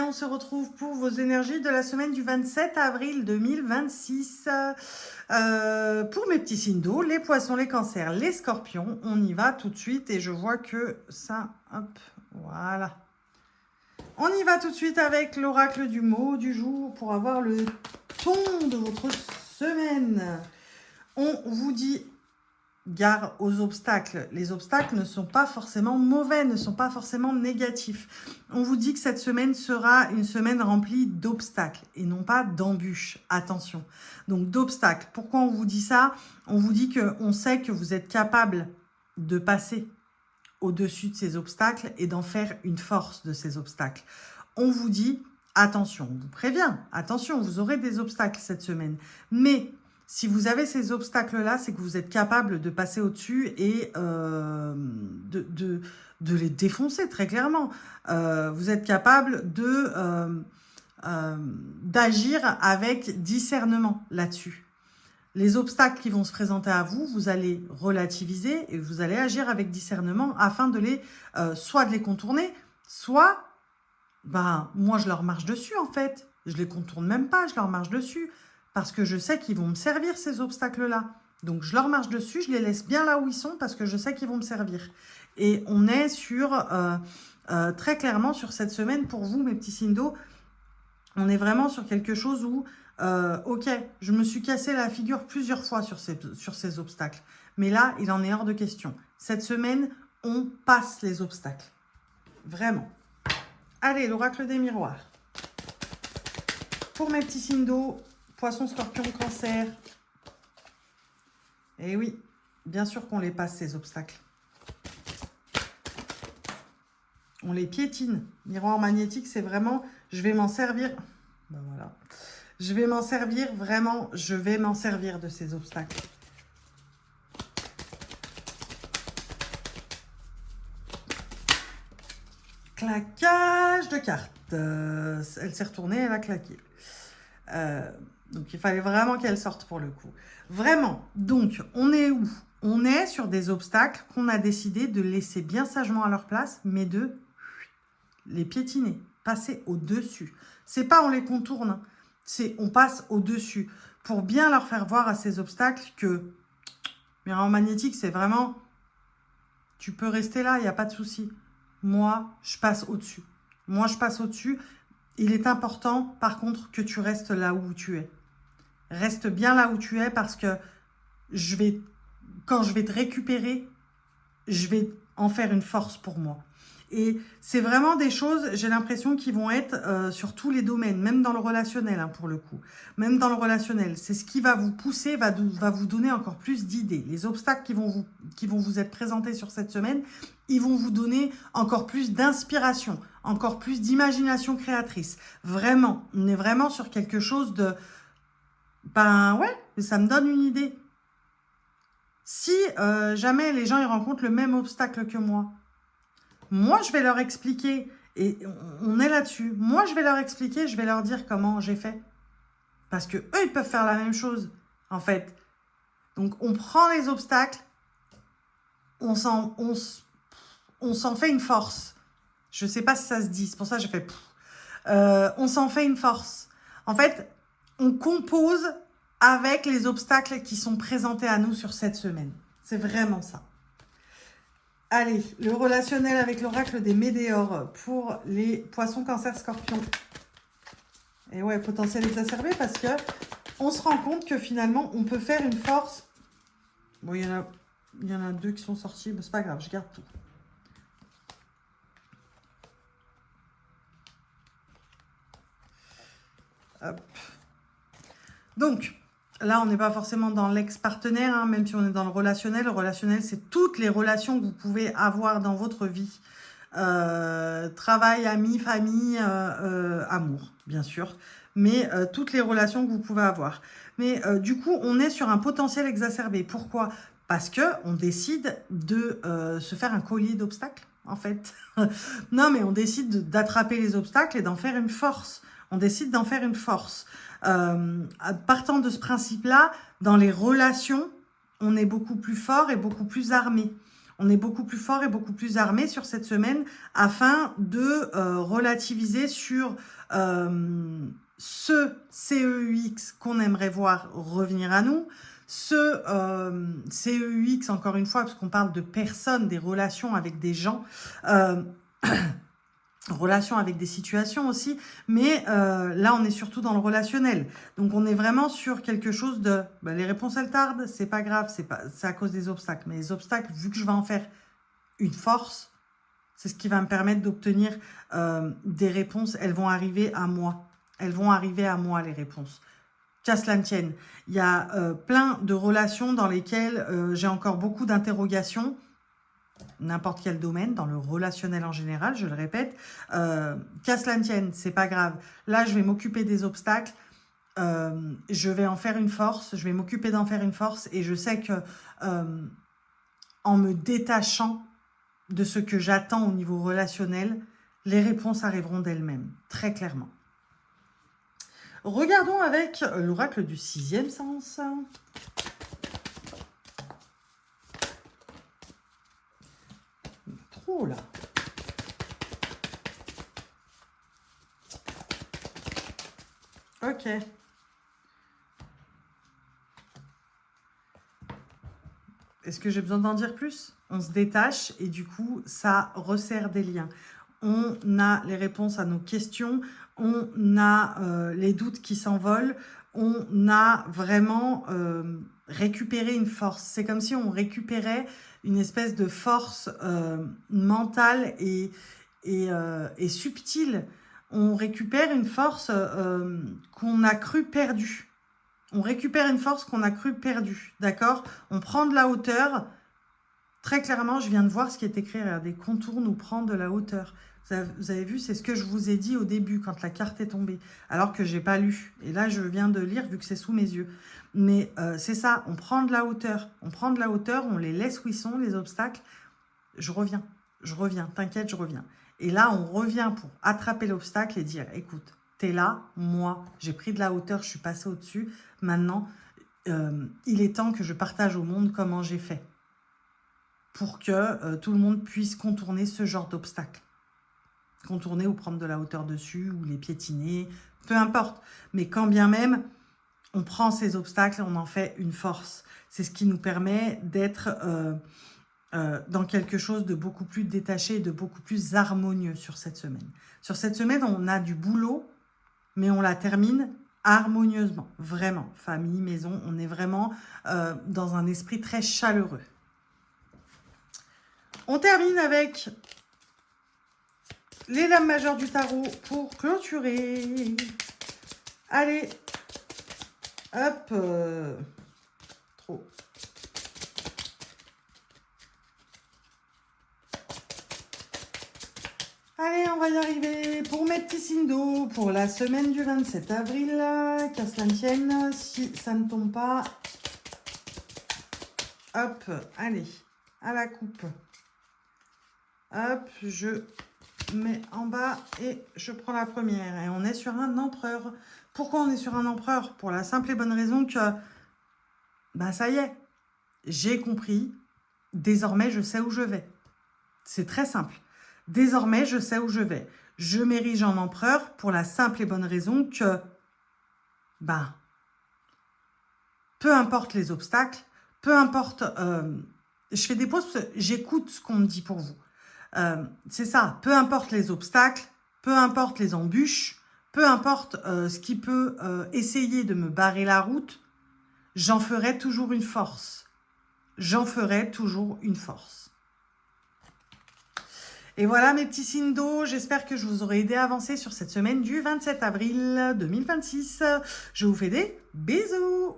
on se retrouve pour vos énergies de la semaine du 27 avril 2026. Pour mes petits signes d'eau, les poissons, les cancers, les scorpions, on y va tout de suite et je vois que ça, hop, voilà. On y va tout de suite avec l'oracle du mot du jour pour avoir le ton de votre semaine. On vous dit gare aux obstacles. Les obstacles ne sont pas forcément mauvais, ne sont pas forcément négatifs. On vous dit que cette semaine sera une semaine remplie d'obstacles et non pas d'embûches. Attention. Donc d'obstacles. Pourquoi on vous dit ça? On vous dit qu'on sait que vous êtes capable de passer au-dessus de ces obstacles et d'en faire une force de ces obstacles. On vous dit, attention, on vous prévient, attention, vous aurez des obstacles cette semaine. Mais si vous avez ces obstacles-là, c'est que vous êtes capable de passer au-dessus et de les défoncer très clairement. Vous êtes capable d'agir avec discernement là-dessus. Les obstacles qui vont se présenter à vous, vous allez relativiser et vous allez agir avec discernement afin de les, soit de les contourner, soit, moi je leur marche dessus en fait. Je les contourne même pas, je leur marche dessus. Parce que je sais qu'ils vont me servir ces obstacles-là. Donc je leur marche dessus, je les laisse bien là où ils sont parce que je sais qu'ils vont me servir. Et on est sur, très clairement sur cette semaine pour vous, mes petits signes d'eau, on est vraiment sur quelque chose où, ok, je me suis cassé la figure plusieurs fois sur ces obstacles. Mais là, il en est hors de question. Cette semaine, on passe les obstacles. Vraiment. Allez, l'oracle des miroirs. Pour mes petits signes d'eau, Poisson, scorpion, cancer. Et oui, bien sûr qu'on les passe, ces obstacles. On les piétine. Miroir magnétique, c'est vraiment, je vais m'en servir. Voilà. Je vais m'en servir, vraiment, je vais m'en servir de ces obstacles. Claquage de cartes. Elle s'est retournée, elle a claqué. Donc, il fallait vraiment qu'elle sorte pour le coup. Vraiment. Donc, on est où? On est sur des obstacles qu'on a décidé de laisser bien sagement à leur place, mais de les piétiner, passer au-dessus. C'est pas on les contourne, c'est on passe au-dessus pour bien leur faire voir à ces obstacles que miroir magnétique, c'est vraiment tu peux rester là, il n'y a pas de souci. Moi, je passe au-dessus. Moi, je passe au-dessus. Il est important, par contre, que tu restes là où tu es. Reste bien là où tu es parce que quand je vais te récupérer, je vais en faire une force pour moi. Et c'est vraiment des choses, j'ai l'impression, qui vont être sur tous les domaines, même dans le relationnel, hein, pour le coup. Même dans le relationnel. C'est ce qui va vous pousser, va vous donner encore plus d'idées. Les obstacles qui vont vous être présentés sur cette semaine, ils vont vous donner encore plus d'inspiration, encore plus d'imagination créatrice. Vraiment, on est vraiment sur quelque chose de... ouais, ça me donne une idée. Si jamais les gens ils rencontrent le même obstacle que moi, je vais leur expliquer, et on est là-dessus. Moi, je vais leur expliquer, je vais leur dire comment j'ai fait. Parce que eux, ils peuvent faire la même chose, en fait. Donc, on prend les obstacles, on s'en fait une force. Je ne sais pas si ça se dit, c'est pour ça que j'ai fait... on s'en fait une force. En fait, on compose avec les obstacles qui sont présentés à nous sur cette semaine. C'est vraiment ça. Allez, le relationnel avec l'oracle des météores pour les poissons, cancer, scorpions. Et ouais, potentiel exacerbé parce que on se rend compte que finalement, on peut faire une force. Bon, il y en a deux qui sont sortis, mais c'est pas grave, je garde tout. Hop. Donc, là, on n'est pas forcément dans l'ex-partenaire, hein, même si on est dans le relationnel. Le relationnel, c'est toutes les relations que vous pouvez avoir dans votre vie. Travail, amis, famille, amour, bien sûr. Mais toutes les relations que vous pouvez avoir. Mais du coup, on est sur un potentiel exacerbé. Pourquoi? Parce qu'on décide de se faire un collier d'obstacles, en fait. Non, mais on décide d'attraper les obstacles et d'en faire une force. On décide d'en faire une force. Partant de ce principe-là, dans les relations, on est beaucoup plus fort et beaucoup plus armé. On est beaucoup plus fort et beaucoup plus armé sur cette semaine afin de relativiser sur ce CEUX qu'on aimerait voir revenir à nous, ce CEUX, encore une fois, parce qu'on parle de personnes, des relations avec des gens, relations avec des situations aussi, mais là on est surtout dans le relationnel, donc on est vraiment sur quelque chose de les réponses elles tardent, c'est pas grave, c'est à cause des obstacles, mais les obstacles, vu que je vais en faire une force, c'est ce qui va me permettre d'obtenir des réponses. Elles vont arriver à moi, les réponses, qu'à cela ne tienne. Il y a plein de relations dans lesquelles j'ai encore beaucoup d'interrogations, n'importe quel domaine, dans le relationnel en général, je le répète, qu'à cela ne tienne, c'est pas grave. Là, je vais m'occuper des obstacles, je vais en faire une force, je vais m'occuper d'en faire une force, et je sais que en me détachant de ce que j'attends au niveau relationnel, les réponses arriveront d'elles-mêmes, très clairement. Regardons avec l'oracle du 6e sens. Oh là. Ok. Est-ce que j'ai besoin d'en dire plus? On se détache et du coup, ça resserre des liens. On a les réponses à nos questions, on a les doutes qui s'envolent, on a vraiment récupéré une force. C'est comme si on récupérait une espèce de force mentale et subtile. On récupère une force qu'on a cru perdue. On récupère une force qu'on a cru perdue, d'accord? On prend de la hauteur. Très clairement, je viens de voir ce qui est écrit. Regardez, contourne ou prend de la hauteur. Vous avez vu, c'est ce que je vous ai dit au début, quand la carte est tombée, alors que je n'ai pas lu. Et là, je viens de lire, vu que c'est sous mes yeux. Mais c'est ça, on prend de la hauteur. On prend de la hauteur, on les laisse où ils sont, les obstacles. Je reviens, t'inquiète, je reviens. Et là, on revient pour attraper l'obstacle et dire, écoute, t'es là, moi, j'ai pris de la hauteur, je suis passée au-dessus. Maintenant, il est temps que je partage au monde comment j'ai fait pour que tout le monde puisse contourner ce genre d'obstacle. Contourner ou prendre de la hauteur dessus ou les piétiner, peu importe. Mais quand bien même, on prend ces obstacles et on en fait une force. C'est ce qui nous permet d'être dans quelque chose de beaucoup plus détaché et de beaucoup plus harmonieux sur cette semaine. Sur cette semaine, on a du boulot, mais on la termine harmonieusement. Vraiment, famille, maison, on est vraiment dans un esprit très chaleureux. On termine avec les lames majeures du tarot pour clôturer. Allez, hop, trop. Allez, on va y arriver. Pour mes petits signes d'eau, pour la semaine du 27 avril, qu'à cela ne tienne, si ça ne tombe pas, hop, allez, à la coupe. Hop, je mets en bas et je prends la première. Et on est sur un empereur. Pourquoi on est sur un empereur? Pour la simple et bonne raison que, ça y est, j'ai compris. Désormais, je sais où je vais. C'est très simple. Désormais, je sais où je vais. Je m'érige en empereur pour la simple et bonne raison que, peu importe les obstacles, peu importe, je fais des pauses parce que j'écoute ce qu'on me dit pour vous. C'est ça, peu importe les obstacles, peu importe les embûches, peu importe ce qui peut essayer de me barrer la route, j'en ferai toujours une force. J'en ferai toujours une force. Et voilà mes petits signes d'eau, j'espère que je vous aurai aidé à avancer sur cette semaine du 27 avril 2026. Je vous fais des bisous.